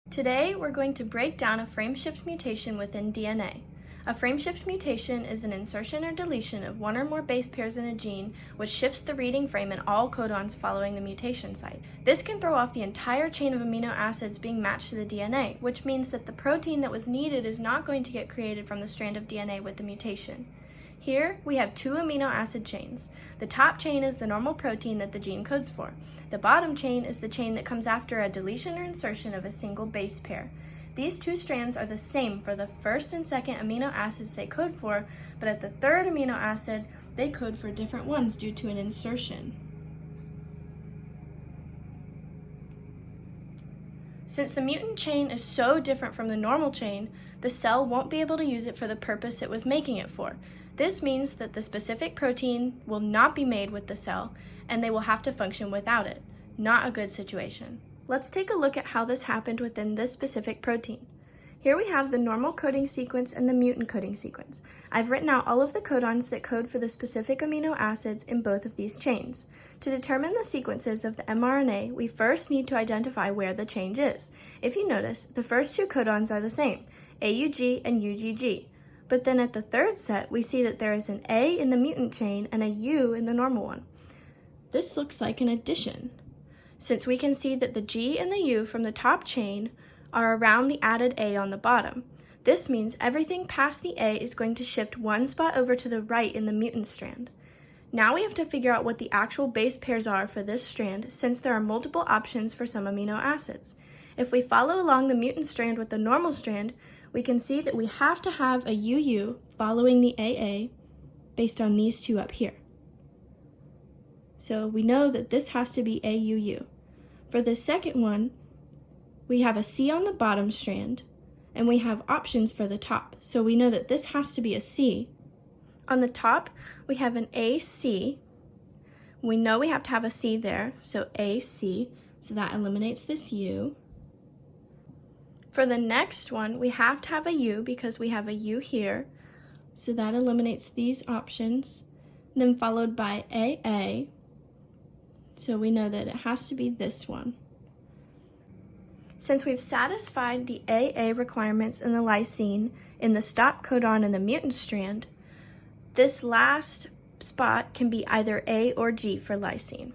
Today, we're going to break down a frameshift mutation within DNA. A frameshift mutation is an insertion or deletion of one or more base pairs in a gene, which shifts the reading frame in all codons following the mutation site. This can throw off the entire chain of amino acids being matched to the DNA, which means that the protein that was needed is not going to get created from the strand of DNA with the mutation. Here, we have two amino acid chains. The top chain is the normal protein that the gene codes for. The bottom chain is the chain that comes after a deletion or insertion of a single base pair. These two strands are the same for the first and second amino acids they code for, but at the third amino acid, they code for different ones due to an insertion. Since the mutant chain is so different from the normal chain, the cell won't be able to use it for the purpose it was making it for. This means that the specific protein will not be made with the cell, and they will have to function without it. Not a good situation. Let's take a look at how this happened within this specific protein. Here we have the normal coding sequence and the mutant coding sequence. I've written out all of the codons that code for the specific amino acids in both of these chains. To determine the sequences of the mRNA, we first need to identify where the change is. If you notice, the first two codons are the same, AUG and UGG. But then at the third set, we see that there is an A in the mutant chain and a U in the normal one. This looks like an addition, since we can see that the G and the U from the top chain are around the added A on the bottom. This means everything past the A is going to shift one spot over to the right in the mutant strand. Now we have to figure out what the actual base pairs are for this strand, since there are multiple options for some amino acids. If we follow along the mutant strand with the normal strand, we can see that we have to have a UU following the AA based on these two up here. So we know that this has to be AUU. For the second one, we have a C on the bottom strand, and we have options for the top. So we know that this has to be a C. On the top, we have an AC. We know we have to have a C there, so AC, so that eliminates this U. For the next one, we have to have a U because we have a U here, so that eliminates these options, then followed by AA, so we know that it has to be this one. Since we've satisfied the AA requirements in the lysine in the stop codon in the mutant strand, this last spot can be either A or G for lysine.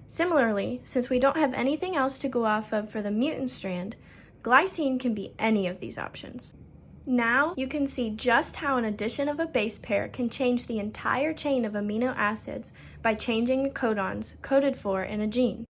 Similarly, since we don't have anything else to go off of for the mutant strand, glycine can be any of these options. Now you can see just how an addition of a base pair can change the entire chain of amino acids by changing the codons coded for in a gene.